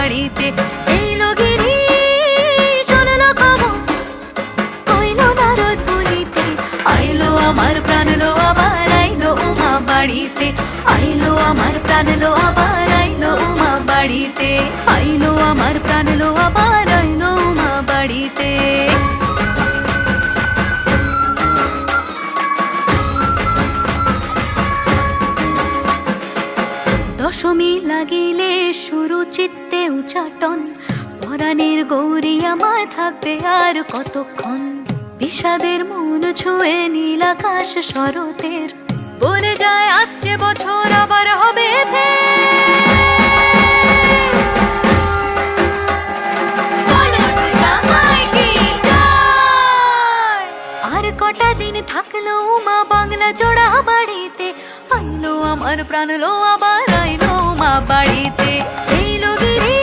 বাড়িতে। এলো গিরি শুনলো খবর, কইলো নারদ বলিতে, আইলো আমার প্রাণ লো আবার আইলো উমা বাড়িতে। আইলো আমার প্রাণ লো আবার আইলো উমা বাড়িতে। আইলো আমার প্রাণ লো আবার আইলো উমা বাড়িতে। দশমী লাগিলে শুরু চিত্তে উচাটন, পরাণের গৌরী আমার থাকবে আর কতক্ষণ। বিষাদের মন ছুঁয়ে নীল আকাশ শরতের, বলে যায় আসছে বছর আবার হবে আর কটা দিন থাকলো উমা বাংলা জোড়া বাড়িতে। আইলো আমার প্রাণ লো আবার আইলো উমা বাড়িতে।